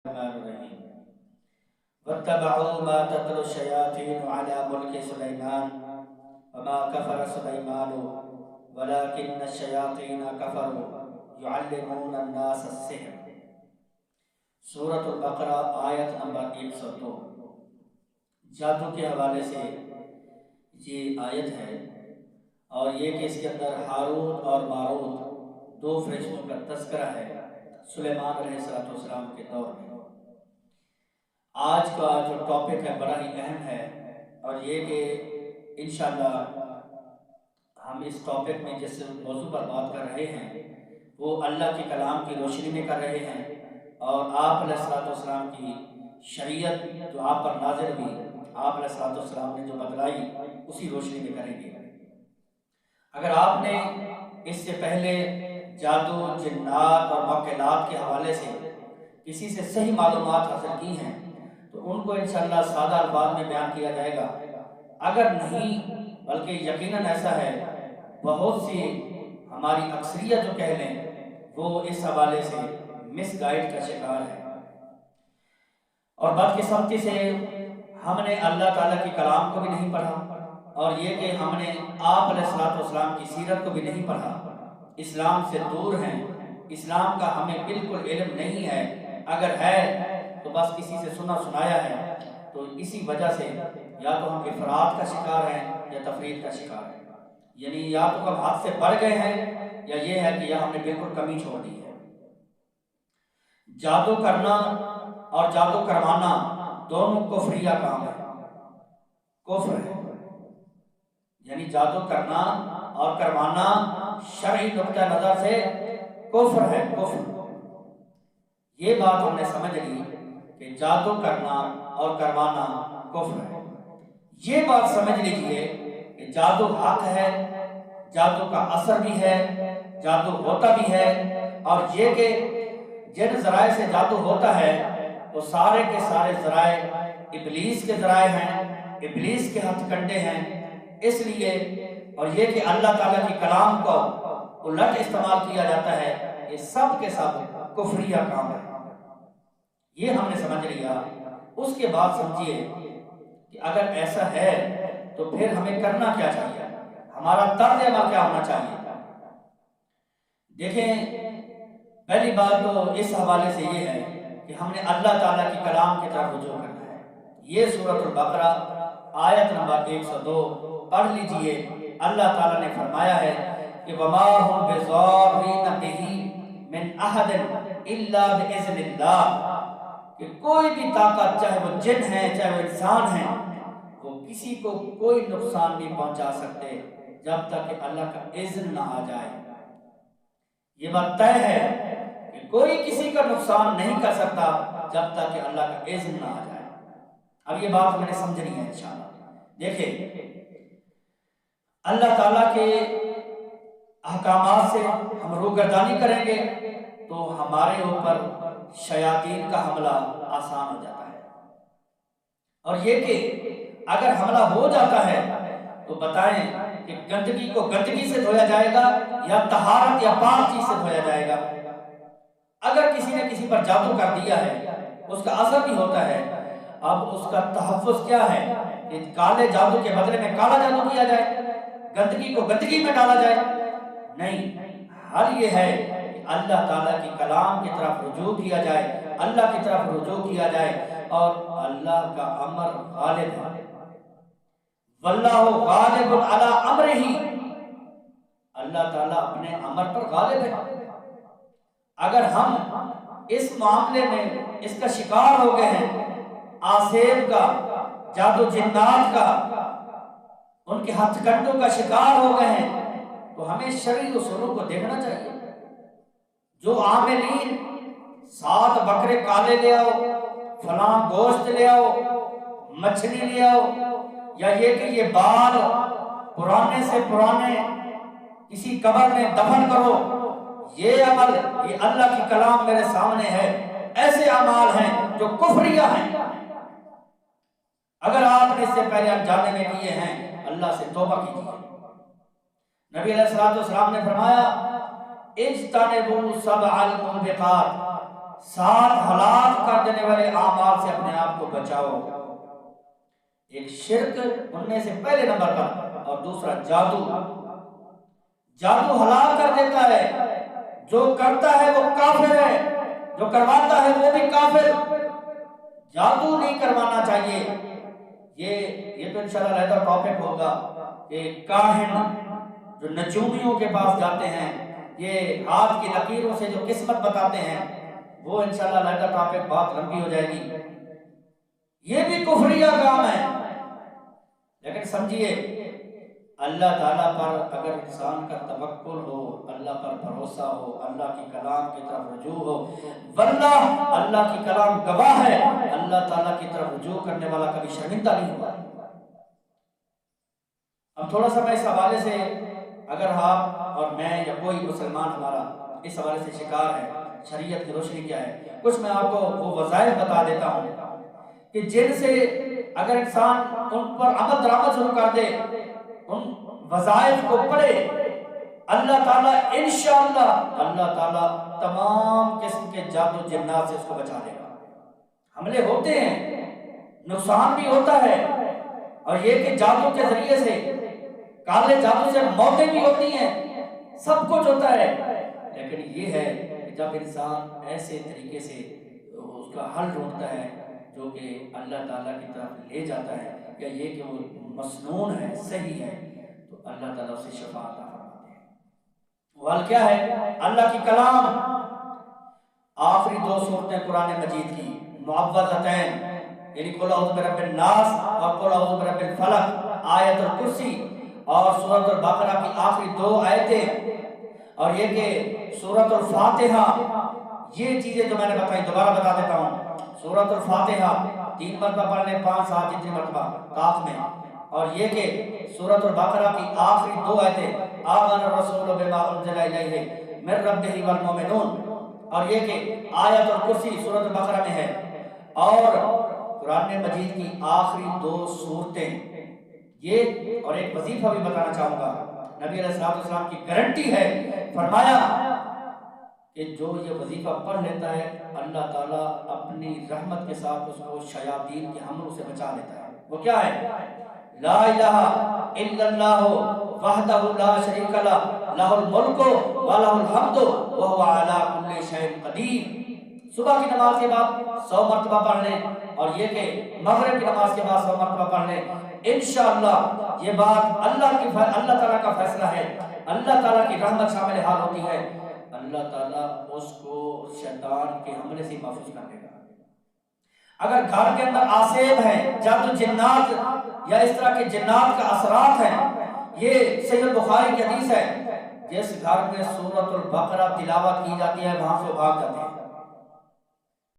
الرحمن الرحیم واتبعوا ما تتلو الشیاطین علی ملک سلیمان وما کفر سلیمان ولكن الشیاطین کفروا یعلمون الناس السحر۔ سورۃ البقرہ آیت نمبر 102۔ جادو کے حوالے سے یہ آیت ہے، اور یہ کہ اس کے اندر ہاروت اور ماروت دو فرشتوں کا تذکرہ ہے سلیمان علیہ السلام کے دور میں۔ آج کا جو ٹاپک ہے بڑا ہی اہم ہے، اور یہ کہ انشاءاللہ ہم اس ٹاپک میں جس موضوع پر بات کر رہے ہیں وہ اللہ کے کلام کی روشنی میں کر رہے ہیں، اور آپ علیہ السلام کی شریعت جو آپ پر نازل ہوئی، آپ علیہ السلام نے جو بتلائی اسی روشنی میں کریں گے۔ اگر آپ نے اس سے پہلے جادو، جنات اور موکلات کے حوالے سے کسی سے صحیح معلومات حاصل کی ہیں تو ان کو انشاءاللہ سادہ الفاظ میں بیان کیا جائے گا۔ اگر نہیں، بلکہ یقیناً ایسا ہے، بہت سی ہماری اکثریت جو کہہ لیں وہ اس حوالے سے مس گائیڈ کا شکار ہے، اور بدقسمتی سے ہم نے اللہ تعالیٰ کے کلام کو بھی نہیں پڑھا، اور یہ کہ ہم نے آپ علیہ السلام کی سیرت کو بھی نہیں پڑھا، اسلام سے دور ہیں، اسلام کا ہمیں بالکل علم نہیں ہے، اگر ہے تو بس کسی سے سنا سنایا ہے۔ تو اسی وجہ سے یا تو ہم افراط کا شکار ہیں یا تفرید کا شکار ہیں، یعنی یا تو ہم حد سے بڑھ گئے ہیں یا یہ ہے کہ یا ہم نے بالکل کمی چھوڑ دی ہے۔ جادو کرنا اور جادو کروانا دونوں کفریہ کام ہے، کفر ہے، یعنی جادو کرنا اور کروانا شرعی نقطہ نظر سے کفر ہے، کفر۔ یہ بات ہم نے سمجھ لی کہ جادو کرنا اور کروانا کفر ہے۔ یہ بات سمجھ لیجئے کہ جادو حق ہے، جادو کا اثر بھی ہے، جادو ہوتا بھی ہے، اور یہ کہ جن ذرائع سے جادو ہوتا ہے وہ سارے کے سارے ذرائع ابلیس کے ذرائع ہیں، ابلیس کے ہتھ کنڈے ہیں، اس لیے، اور یہ کہ اللہ تعالیٰ کے کلام کو الٹ استعمال کیا جاتا ہے، یہ سب کے سب کفریہ کام ہے۔ یہ ہم نے سمجھ لیا۔ اس کے بعد سمجھیے کہ اگر ایسا ہے تو پھر ہمیں کرنا کیا چاہیے، ہمارا طرز عمل کیا ہونا چاہیے۔ دیکھیں، پہلی بات تو اس حوالے سے یہ ہے کہ ہم نے اللہ تعالیٰ کے کلام کی طرف رجوع کرنا ہے۔ یہ سورۃ البقرہ آیت نمبر 102 پڑھ لیجئے۔ اللہ تعالیٰ نے فرمایا ہے کہ وَمَا هُمْ بِضَارِّينَ بِهِ مِنْ أَحَدٍ إِلَّا بِإِذْنِ اللَّهِ، کہ کوئی بھی طاقت، چاہے وہ جن ہے چاہے وہ انسان ہے، وہ کسی کو کوئی نقصان نہیں پہنچا سکتے جب تک کہ اللہ کا اذن نہ آ جائے۔ یہ بات طے ہے کہ کوئی کسی کا نقصان نہیں کر سکتا جب تک کہ اللہ کا اذن نہ آ جائے۔ اب یہ بات میں نے سمجھنی ہے انشاءاللہ۔ دیکھیں، اللہ تعالیٰ کے احکامات سے ہم روگردانی کریں گے تو ہمارے اوپر شیاطین کا حملہ آسان ہو جاتا ہے، اور یہ کہ اگر حملہ ہو جاتا ہے تو بتائیں کہ گندگی کو گندگی سے دھویا جائے گا یا طہارت یا پاک چیز سے دھویا جائے گا۔ اگر کسی نے کسی پر جادو کر دیا ہے اس کا اثر بھی ہوتا ہے، اب اس کا تحفظ کیا ہے کہ کالے جادو کے بدلے میں کالا جادو کیا جائے، گندگی کو گندگی میں ڈالا جائے؟ نہیں، حل یہ ہے کہ اللہ تعالیٰ کی کلام کی طرف رجوع کیا جائے، اللہ کی طرف رجوع کیا جائے، اور اللہ کا امر غالب ہے۔ واللہ غالب علی امرہ، اللہ تعالیٰ اپنے امر پر غالب ہے۔ اگر ہم اس معاملے میں اس کا شکار ہو گئے ہیں، آسیب کا، جادو جنات کا، ان کے ہتھ کنڈوں کا شکار ہو گئے ہیں، تو ہمیں شرعی اصولوں کو دیکھنا چاہیے۔ جو عاملین 7 بکرے کالے لے آؤ، فلاں گوشت لے آؤ، مچھلی لے آؤ، یا یہ کہ یہ بال پرانے سے پرانے کسی قبر میں دفن کرو، یہ عمل، یہ اللہ کی کلام میرے سامنے ہے، ایسے اعمال ہیں جو کفریہ ہیں۔ اگر آپ نے اس سے پہلے انجانے میں کیے ہیں، اللہ سے توبہ کیجیے۔ نبی علیہ السلام نے فرمایا اجتنبوا سبع الموبقات، 7 ہلاک کر دینے والے اعمال سے اپنے آپ کو بچاؤ۔ ایک شرک ان میں سے پہلے نمبر پر، اور دوسرا جادو۔ جادو ہلاک کر دیتا ہے، جو کرتا ہے وہ کافر ہے، جو کرواتا ہے وہ بھی کافر۔ جادو نہیں کروانا چاہیے۔ یہ تو انشاءاللہ رہتا ٹاپک ہوگا کہ کاہن جو نجومیوں کے پاس جاتے ہیں، یہ ہاتھ کی لکیروں سے جو قسمت بتاتے ہیں، وہ انشاءاللہ رہتا ٹاپک بہت لمبی ہو جائے گی۔ یہ بھی کفریہ کام ہے۔ لیکن سمجھیے، اللہ تعالیٰ پر اگر انسان کا توکل ہو، اللہ پر بھروسہ ہو، اللہ کی کلام کی طرف رجوع ہو، ورنہ اللہ کی کلام گواہ ہے، اللہ تعالیٰ کی طرف رجوع کرنے والا کبھی شرمندہ نہیں ہوا۔ اب تھوڑا سا میں اس حوالے سے، اگر آپ اور میں یا کوئی مسلمان ہمارا اس حوالے سے شکار ہے، شریعت کی روشنی کیا ہے، کچھ میں آپ کو وہ وظائف بتا دیتا ہوں کہ جن سے اگر انسان ان پر عمل درآمد شروع کر دے، ان وظائف کو پڑھے، اللہ تعالیٰ انشاءاللہ اللہ تعالیٰ تمام قسم کے جادو جنات سے اس کو بچا لے گا۔ حملے ہوتے ہیں، نقصان بھی ہوتا ہے، اور یہ کہ جادو کے ذریعے سے، کالے جادو سے موتیں بھی ہوتی ہیں، سب کچھ ہوتا ہے۔ لیکن یہ ہے کہ جب انسان ایسے طریقے سے اس کا حل ڈھونڈتا ہے جو کہ اللہ تعالیٰ کی طرف لے جاتا ہے، یا یہ کہ وہ مسنون ہے، صحیح ہے، تو اللہ تعالیٰ اسے شفا عطا فرماتے ہیں۔ وال کیا ہے؟ اللہ کی کلام۔ آخری 2 سورتیں قرآن مجید کی معوذتین، یعنی قل اعوذ برب الناس اور قل اعوذ برب الفلق، آیت الکرسی اور سورۃ البقرہ کی آخری 2 آیتیں، اور یہ کہ سورۃ الفاتحہ۔ یہ چیزیں جو میں نے بتائی دوبارہ بتا دیتا ہوں۔ سورۃ الفاتحہ 3 مرتبہ پڑھ لیں، 5 7 جتنی مرتبہ طاق میں، اور یہ کہ سورۃ البقرہ کی آخری 2 آیتیں، آمن الرسول بما انزل الیہ من ربہ والمؤمنون، اور یہ کہ آیت الکرسی سورۃ البقرہ میں ہے، اور قرآن مجید کی آخری 2 سورتیں۔ یہ اور ایک وظیفہ بھی بتانا چاہوں گا، نبی علیہ السلام کی گارنٹی ہے، فرمایا کہ جو یہ وظیفہ پڑھ لیتا ہے، اللہ تعالیٰ اپنی رحمت کے ساتھ اس کو شیاطین کے حملوں سے بچا لیتا ہے۔ وہ کیا ہے؟ لا الہ الا اللہ وحدہ لا شریک لہ، لہ الملک ولہ الحمد وہو علی کل شیء قدیر۔ صبح کی نماز کے بعد 100 مرتبہ پڑھ لیں، اور یہ کہ مغرب کی نماز کے بعد 100 مرتبہ پڑھ لیں۔ انشاءاللہ یہ بات اللہ تعالیٰ کا فیصلہ ہے، اللہ تعالیٰ کی رحمت شامل حال ہوتی ہے، اللہ تعالیٰ اس کو شیطان کے حملے سے محفوظ کر دے گا۔ اگر گھر کے اندر آسیب ہیں، جادو جنات یا اس طرح کے جنات کا اثرات ہیں، یہ صحیح البخاری کی حدیث ہے، جس گھر میں سورۃ البقرہ تلاوت کی جاتی ہے وہاں سے بھاگ جاتے ہیں۔